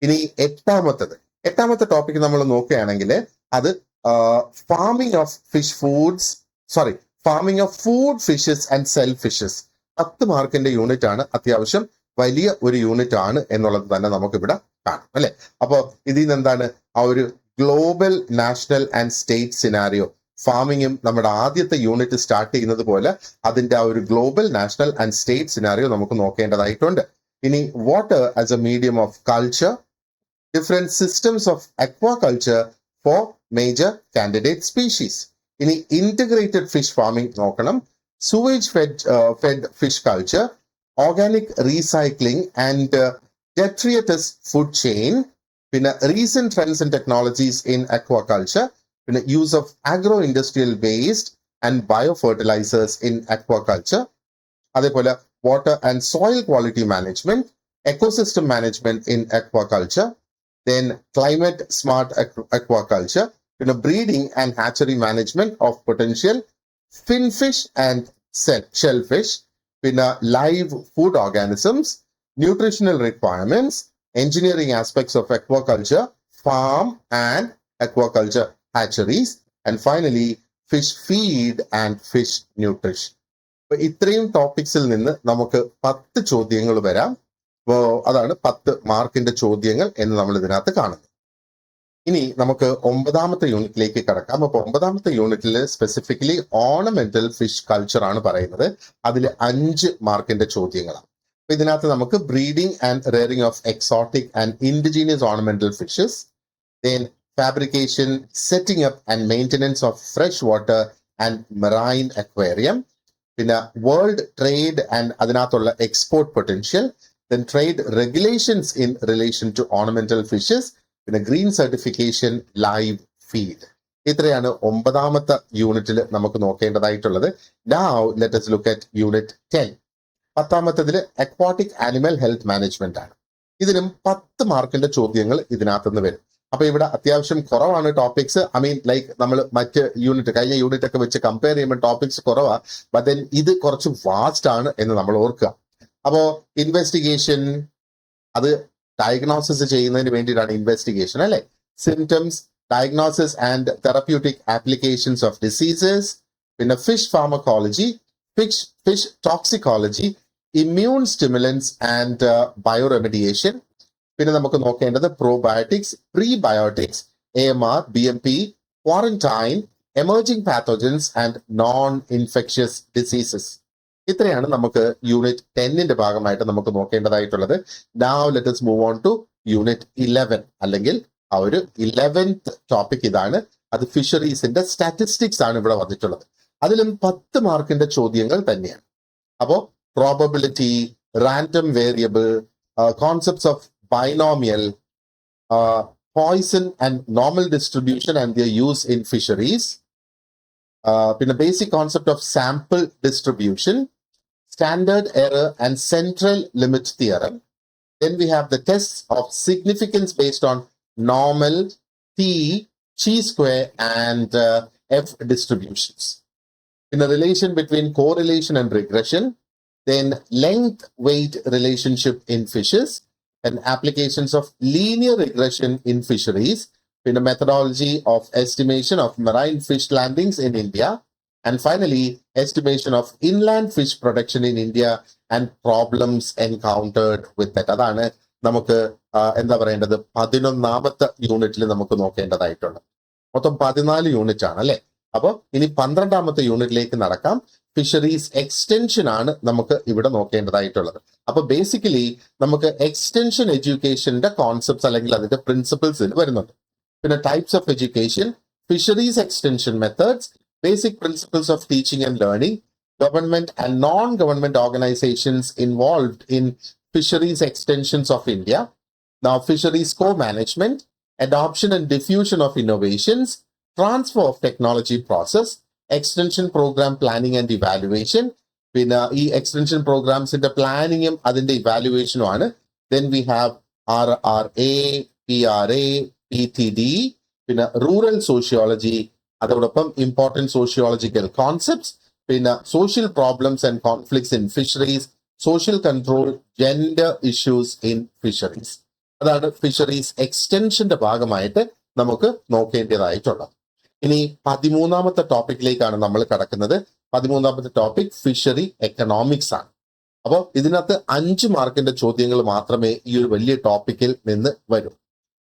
ഇനി 8ാമത്തെ ടോപ്പിക് നമ്മൾ നോക്കുകയാണെങ്കിൽ അത് farming of food fishes and cell fishes. 10 മാർക്കിന്റെ യൂണിറ്റ് ആണ്, അത്യാവശ്യം വലിയ ഒരു യൂണിറ്റ് ആണ് എന്നുള്ളത് തന്നെ നമുക്കിവിടെ കാണാം അല്ലെ. അപ്പൊ ഇതിൽ നിന്ന് എന്താണ് ആ ഒരു global, national and state scenario, ഫാമിങ്ങും നമ്മുടെ ആദ്യത്തെ യൂണിറ്റ് സ്റ്റാർട്ട് ചെയ്യുന്നത് പോലെ അതിന്റെ ആ ഒരു global, national and state scenario നമുക്ക് നോക്കേണ്ടതായിട്ടുണ്ട്. ഇനി water as a medium of culture, different systems of aquaculture for major candidate species. ഇനി ഇന്റഗ്രേറ്റഡ് ഫിഷ് ഫാമിംഗ് നോക്കണം, sewage fed fish culture, organic recycling and detritus food chain, പിന്നെ recent trends and technologies in aquaculture, പിന്നെ use of agro-industrial waste and biofertilizers in aquaculture, അതേപോലെ water and soil quality management, ecosystem management in aquaculture, then climate smart aquaculture, പിന്നെ breeding and hatchery management of potential finfish and shellfish, പിന്നെ live food organisms, nutritional requirements, engineering aspects of aquaculture, farm and aquaculture hatcheries, and finally fish feed and fish nutrition. അപ്പൊ ഇത്രയും ടോപ്പിക്സിൽ നിന്ന് നമുക്ക് 10 ചോദ്യങ്ങൾ വരാം. അതാണ് 10 മാർക്കിന്റെ ചോദ്യങ്ങൾ എന്ന് നമ്മൾ ഇതിനകത്ത് കാണുന്നു. ഇനി നമുക്ക് 9ാമത്തെ യൂണിറ്റിലേക്ക് കടക്കാം. അപ്പൊ 9ാമത്തെ യൂണിറ്റിൽ സ്പെസിഫിക്കലി ഓർണമെന്റൽ ഫിഷ് കൾച്ചർ ആണ് പറയുന്നത്. അതിൽ 5 മാർക്കിന്റെ ചോദ്യങ്ങളാണ്. അപ്പൊ ഇതിനകത്ത് നമുക്ക് breeding and rearing of exotic and indigenous ornamental fishes, then fabrication, setting up and maintenance of fresh water and marine aquarium, പിന്നെ വേൾഡ് ട്രേഡ് ആൻഡ് അതിനകത്തുള്ള export potential, then trade regulations in relation to ornamental fishes, പിന്നെ ഗ്രീൻ സർട്ടിഫിക്കേഷൻ, ലൈവ് ഫീഡ്. ഇത്രയാണ് 9ാമത്തെ യൂണിറ്റിൽ നമുക്ക് നോക്കേണ്ടതായിട്ടുള്ളത്. Now let us look at unit 10. 10ാമത്തേതില് അക്വാട്ടിക് ആനിമൽ ഹെൽത്ത് മാനേജ്മെന്റ് ആണ്. ഇതിനും 10 മാർക്കിന്റെ ചോദ്യങ്ങൾ ഇതിനകത്തുനിന്ന് വരും. അപ്പൊ ഇവിടെ അത്യാവശ്യം കുറവാണ് ടോപ്പിക്സ്. ഐ മീൻ ലൈക്ക് നമ്മൾ മറ്റ് യൂണിറ്റ് കഴിഞ്ഞ യൂണിറ്റ് ഒക്കെ വെച്ച് കമ്പയർ ചെയ്യുമ്പോൾ ടോപ്പിക്സ് കുറവാ. ബട്ട് ദെൻ ഇത് കുറച്ച് വാസ്റ്റ് ആണ് എന്ന് നമ്മൾ ഓർക്കുക. അപ്പോ ഇൻവെസ്റ്റിഗേഷൻ, അത് ഡയഗ്നോസിസ് ചെയ്യുന്നതിന് വേണ്ടിയിട്ടാണ് ഇൻവെസ്റ്റിഗേഷൻ അല്ലെ. Symptoms, diagnosis and therapeutic applications of diseases, പിന്നെ fish pharmacology, fish toxicology, immune stimulants and bioremediation. പിന്നെ നമുക്ക് നോക്കേണ്ടത് probiotics, prebiotics, AMR, BMP, quarantine, emerging pathogens and non infectious diseases. ഇത്രയാണ് നമുക്ക് യൂണിറ്റ് 10ന്റെ ഭാഗമായിട്ട് നമുക്ക് നോക്കേണ്ടതായിട്ടുള്ളത്. Now let us move on to unit 11, അല്ലെങ്കിൽ ആ ഒരു 11th ടോപ്പിക് ഇതാണ്. അത് ഫിഷറീസിന്റെ സ്റ്റാറ്റിസ്റ്റിക്സ് ആണ് ഇവിടെ വന്നിട്ടുള്ളത്. അതിലും 10 മാർക്കിന്റെ ചോദ്യങ്ങൾ തന്നെയാണ്. അപ്പോ probability, random variable, concepts of binomial, Poisson and normal distribution and their use in fisheries, പിന്നെ basic concept of sample distribution, standard error and central limit theorem. Then we have the tests of significance based on normal, T, chi-square and F distributions. In a relation between correlation and regression, then length-weight relationship in fishes, and applications of linear regression in fisheries, in a methodology of estimation of marine fish landings in India, and finally, estimation of inland fish production in India and problems encountered with that. അതാണ് നമുക്ക് എന്താ പറയേണ്ടത് 11ാമത്തെ യൂണിറ്റിൽ നമുക്ക് നോക്കേണ്ടതായിട്ടുള്ളത്. മൊത്തം 14 യൂണിറ്റ് ആണ് അല്ലെ. അപ്പോൾ ഇനി 12ാമത്തെ യൂണിറ്റിലേക്ക് നടക്കാം. ഫിഷറീസ് എക്സ്റ്റൻഷൻ ആണ് നമുക്ക് ഇവിടെ നോക്കേണ്ടതായിട്ടുള്ളത്. അപ്പൊ ബേസിക്കലി നമുക്ക് എക്സ്റ്റൻഷൻ എഡ്യൂക്കേഷന്റെ കോൺസെപ്റ്റ്സ് അല്ലെങ്കിൽ അതിന്റെ പ്രിൻസിപ്പിൾസ് വരുന്നുണ്ട്. പിന്നെ types of education, fisheries extension methods, basic principles of teaching and learning, government and non-government organizations involved in fisheries extensions of India. Now, fisheries co-management, adoption and diffusion of innovations, transfer of technology process, extension program planning and evaluation. പിന്നെ ഈ എക്സ്റ്റൻഷൻ പ്രോഗ്രാംസിന്റെ പ്ലാനിങ്ങും അതിന്റെ ഇവാലുവേഷനും ആണ്. Then we have RRA, PRA, PTD, പിന്നെ റൂറൽ സോഷ്യോളജി, അതോടൊപ്പം ഇമ്പോർട്ടൻറ്റ് സോഷ്യോളജിക്കൽ കോൺസെപ്റ്റ്സ്, പിന്നെ social problems and conflicts in fisheries, social control, gender issues in fisheries. അതാണ് ഫിഷറീസ് എക്സ്റ്റൻഷന്റെ ഭാഗമായിട്ട് നമുക്ക് നോക്കേണ്ടതായിട്ടുള്ളത്. ഇനി 13ാമത്തെ ടോപ്പിക്കിലേക്കാണ് നമ്മൾ കടക്കുന്നത്. 13ാമത്തെ ടോപ്പിക് ഫിഷറി എക്കണോമിക്സ് ആണ്. അപ്പോൾ ഇതിനകത്ത് 5 മാർക്കിന്റെ ചോദ്യങ്ങൾ മാത്രമേ ഈ ഒരു വലിയ ടോപ്പിക്കിൽ നിന്ന് വരൂ.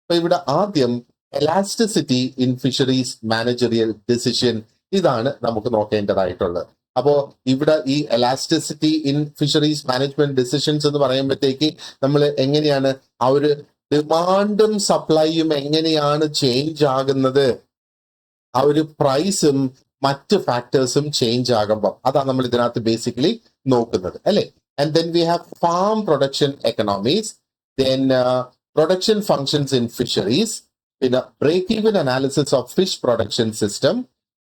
അപ്പൊ ഇവിടെ ആദ്യം elasticity in fisheries managerial decision, ഇതാണ് നമുക്ക് നോക്കേണ്ടതായിട്ടുള്ളത്. അപ്പോ ഇവിടെ ഈ elasticity in fisheries management decisions എന്ന് പറയുമ്പോഴത്തേക്ക് നമ്മൾ എങ്ങനെയാണ് ആ ഒരു ഡിമാൻഡും സപ്ലൈയും എങ്ങനെയാണ് ചേഞ്ച് ആകുന്നത്, ആ ഒരു പ്രൈസും മറ്റ് ഫാക്ടേഴ്സും ചേഞ്ച് ആകുമ്പോൾ അതാണ് നമ്മൾ ഇതിനകത്ത് ബേസിക്കലി നോക്കുന്നത് അല്ലെ. And then we have farm production economies, then production functions in fisheries, പിന്നെ break even analysis of fish production system,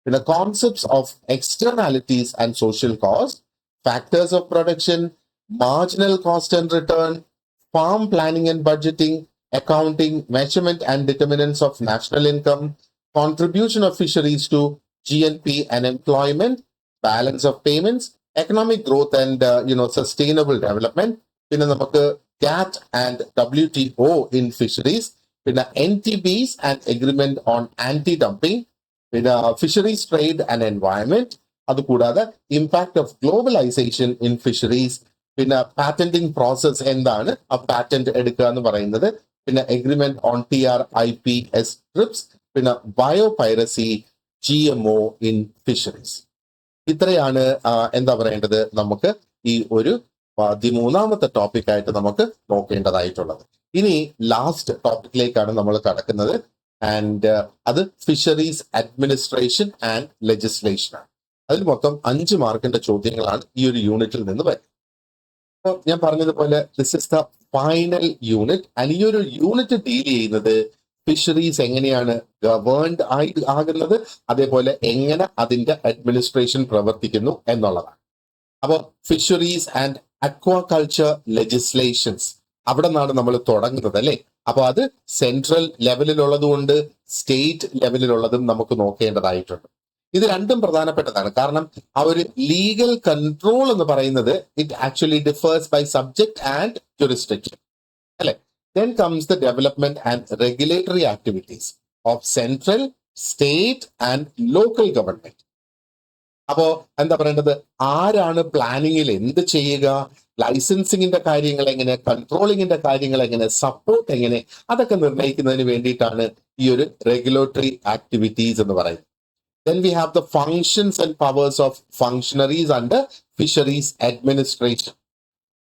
പിന്നെ concepts of externalities and social cost, factors of production, marginal cost and return, farm planning and budgeting, accounting, measurement and determinants of national income, contribution of fisheries to GNP and employment, balance of payments, economic growth and sustainable development. പിന്നെ നമുക്ക് GATT and WTO in fisheries, പിന്നെ NTBs and agreement on anti-dumping, പിന്നെ fisheries trade and environment, അതുകൂടാതെ impact of globalization in fisheries, പിന്നെ patenting process എന്താണ് ആ പാറ്റന്റ് എടുക്കുക എന്ന് പറയുന്നത്, പിന്നെ agreement on TRIPS TRIPS, പിന്നെ ബയോപൈറസി, GMO ഇൻ ഫിഷറീസ്. ഇത്രയാണ് എന്താ പറയേണ്ടത് നമുക്ക് ഈ ഒരു 13ാമത്തെ ടോപ്പിക്കായിട്ട് നമുക്ക് നോക്കേണ്ടതായിട്ടുള്ളത്. ഇനി ലാസ്റ്റ് ടോപ്പിക്കിലേക്കാണ് നമ്മൾ കടക്കുന്നത്. ആൻഡ് അത് ഫിഷറീസ് അഡ്മിനിസ്ട്രേഷൻ ആൻഡ് ലെജിസ്ലേഷൻ ആണ്. അതിൽ മൊത്തം 5 മാർക്കിന്റെ ചോദ്യങ്ങളാണ് ഈ ഒരു യൂണിറ്റിൽ നിന്ന് വരുന്നത്. അപ്പോൾ ഞാൻ പറഞ്ഞതുപോലെ this is the final unit. And ഈ ഒരു യൂണിറ്റ് ഡീൽ ചെയ്യുന്നത് ഫിഷറീസ് എങ്ങനെയാണ് ഗവേൺഡ് ആകുന്നത്, അതേപോലെ എങ്ങനെ അതിന്റെ അഡ്മിനിസ്ട്രേഷൻ പ്രവർത്തിക്കുന്നു എന്നുള്ളതാണ്. അപ്പോൾ ഫിഷറീസ് ആൻഡ് അക്വാകൾച്ചർ ലെജിസ്ലേഷൻസ് അവിടെ നിന്നാണ് നമ്മൾ തുടങ്ങുന്നത് അല്ലെ. അപ്പൊ അത് സെൻട്രൽ ലെവലിലുള്ളതുകൊണ്ട് സ്റ്റേറ്റ് ലെവലിലുള്ളതും നമുക്ക് നോക്കേണ്ടതായിട്ടുണ്ട്. ഇത് രണ്ടും പ്രധാനപ്പെട്ടതാണ്. കാരണം ആ ഒരു ലീഗൽ കൺട്രോൾ എന്ന് പറയുന്നത് it actually differs by subject and jurisdiction അല്ലെ. Then comes the development and regulatory activities of central, state and local government. അപ്പോ എന്താ പറയേണ്ടത്, ആരാണ് പ്ലാനിങ്ങിൽ എന്ത് ചെയ്യുക, ലൈസൻസിങ്ങിന്റെ കാര്യങ്ങൾ എങ്ങനെ, കൺട്രോളിങ്ങിന്റെ കാര്യങ്ങൾ എങ്ങനെ, സപ്പോർട്ട് എങ്ങനെ, അതൊക്കെ നിർണ്ണയിക്കുന്നതിന് വേണ്ടിയിട്ടാണ് ഈ ഒരു റെഗുലേറ്ററി ആക്ടിവിറ്റീസ് എന്ന് പറയുന്നത്. Then we have the functions and powers of functionaries under fisheries administration.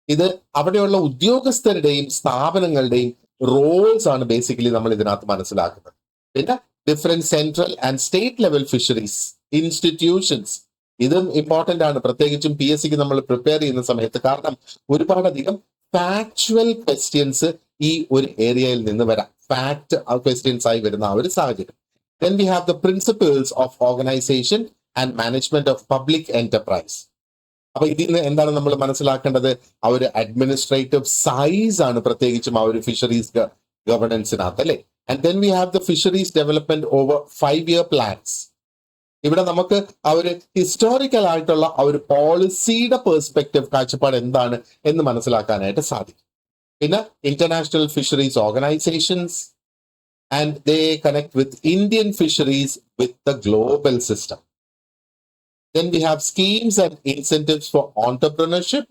ഇത് അവിടെയുള്ള ഉദ്യോഗസ്ഥരുടെയും സ്ഥാപനങ്ങളുടെയും റോൾസ് ആണ് ബേസിക്കലി നമ്മൾ ഇതിനകത്ത് മനസ്സിലാക്കുന്നത്. പിന്നെ different central and state level fisheries institutions, ഇതും ഇമ്പോർട്ടന്റ് ആണ്, പ്രത്യേകിച്ചും PSCക്ക് നമ്മൾ പ്രിപ്പയർ ചെയ്യുന്ന സമയത്ത്. കാരണം ഒരുപാടധികം ഫാക്ച്വൽ ക്വസ്റ്റ്യൻസ് ഈ ഒരു ഏരിയയിൽ നിന്ന് വരാം, ഫാക്ട് ക്വസ്റ്റ്യൻസ് ആയി വരുന്ന ആ ഒരു സാഹചര്യം. Then we have the principles of organization and management of public enterprise. അപ്പൊ ഇതിൽ നിന്ന് എന്താണ് നമ്മൾ മനസ്സിലാക്കേണ്ടത്, ആ ഒരു അഡ്മിനിസ്ട്രേറ്റീവ് സൈസ് ആണ് പ്രത്യേകിച്ചും ആ ഒരു ഫിഷറീസ് ഗവർണൻസിനകത്ത് അല്ലെ. And then we have the fisheries development over 5-year plans. ഇവിടെ നമുക്ക് ആ ഒരു ഹിസ്റ്റോറിക്കൽ ആയിട്ടുള്ള ആ ഒരു പോളിസിയുടെ പെർസ്പെക്റ്റീവ് കാഴ്ചപ്പാട് എന്താണ് എന്ന് മനസ്സിലാക്കാനായിട്ട് സാധിക്കും. പിന്നെ international fisheries organisations, and they connect with Indian fisheries with the global system. Then we have schemes and incentives for entrepreneurship.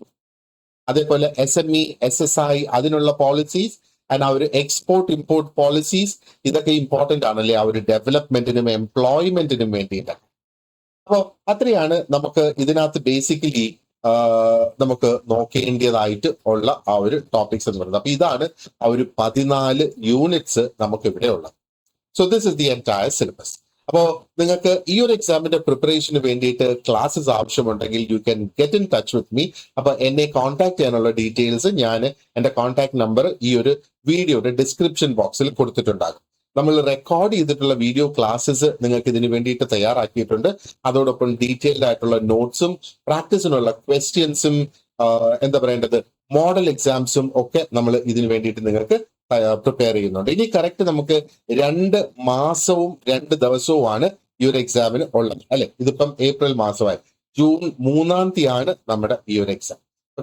അതേപോലെ SME, SSI അതിനുള്ള പോളിസീസ് ആൻഡ് ആ ഒരു എക്സ്പോർട്ട് ഇമ്പോർട്ട് പോളിസീസ്, ഇതൊക്കെ ഇമ്പോർട്ടന്റ് ആണല്ലേ ആ ഒരു ഡെവലപ്മെന്റിനും എംപ്ലോയ്മെന്റിനും വേണ്ടിയിട്ട്. അപ്പോൾ അത്രയാണ് നമുക്ക് ഇതിനകത്ത് ബേസിക്കലി നമുക്ക് നോക്കേണ്ടതായിട്ട് ഉള്ള ആ ഒരു ടോപ്പിക്സ് എന്ന് പറയുന്നത്. അപ്പൊ ഇതാണ് ആ ഒരു 14 യൂണിറ്റ്സ് നമുക്ക് ഇവിടെ ഉള്ളത്. So this is the entire syllabus. അപ്പോൾ നിങ്ങൾക്ക് ഈ ഒരു എക്സാമിന്റെ പ്രിപ്പറേഷന് വേണ്ടിയിട്ട് ക്ലാസ്സസ് ആവശ്യമുണ്ടെങ്കിൽ you can get in touch with me. അപ്പൊ എന്നെ കോൺടാക്ട് ചെയ്യാനുള്ള ഡീറ്റെയിൽസ് ഞാൻ എന്റെ കോൺടാക്ട് നമ്പർ ഈ ഒരു വീഡിയോയുടെ ഡിസ്ക്രിപ്ഷൻ ബോക്സിൽ കൊടുത്തിട്ടുണ്ടാകും. നമ്മൾ റെക്കോർഡ് ചെയ്തിട്ടുള്ള വീഡിയോ ക്ലാസ്സസ് നിങ്ങൾക്ക് ഇതിന് വേണ്ടിയിട്ട് തയ്യാറാക്കിയിട്ടുണ്ട്. അതോടൊപ്പം ഡീറ്റെയിൽഡ് ആയിട്ടുള്ള നോട്ട്സും പ്രാക്ടീസിനുള്ള ക്വസ്റ്റ്യൻസും എന്താ പറയേണ്ടത് മോഡൽ എക്സാംസും ഒക്കെ നമ്മൾ ഇതിന് വേണ്ടിയിട്ട് നിങ്ങൾക്ക് പ്രിപ്പയർ ചെയ്യുന്നുണ്ട്. ഇനി കറക്റ്റ് നമുക്ക് 2 മാസവും 2 ദിവസവുമാണ് ഈ ഒരു എക്സാമിന് ഉള്ളത് അല്ലെ. ഇതിപ്പം ഏപ്രിൽ മാസമായി, ജൂൺ 3-ാം തീയതിയാണ് നമ്മുടെ ഈ ഒരു എക്സാം.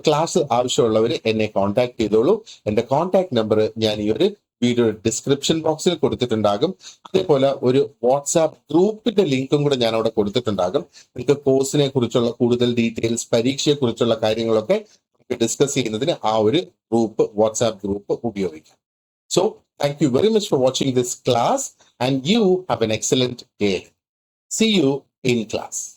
ക്ലാസ് ആവശ്യമുള്ളവർ എന്നെ കോൺടാക്ട് ചെയ്തോളൂ. എന്റെ കോൺടാക്ട് നമ്പർ ഞാൻ ഈ ഒരു വീഡിയോ ഡിസ്ക്രിപ്ഷൻ ബോക്സിൽ കൊടുത്തിട്ടുണ്ടാകും. അതേപോലെ ഒരു വാട്സാപ്പ് ഗ്രൂപ്പിന്റെ ലിങ്കും കൂടെ ഞാൻ അവിടെ കൊടുത്തിട്ടുണ്ടാകും. നിങ്ങൾക്ക് കോഴ്സിനെ കുറിച്ചുള്ള കൂടുതൽ ഡീറ്റെയിൽസ്, പരീക്ഷയെ കുറിച്ചുള്ള കാര്യങ്ങളൊക്കെ നമുക്ക് ഡിസ്കസ് ചെയ്യുന്നതിന് ആ ഒരു ഗ്രൂപ്പ്, വാട്സാപ്പ് ഗ്രൂപ്പ് ഉപയോഗിക്കാം. So thank you very much for watching this class and you have an excellent day. See you in class.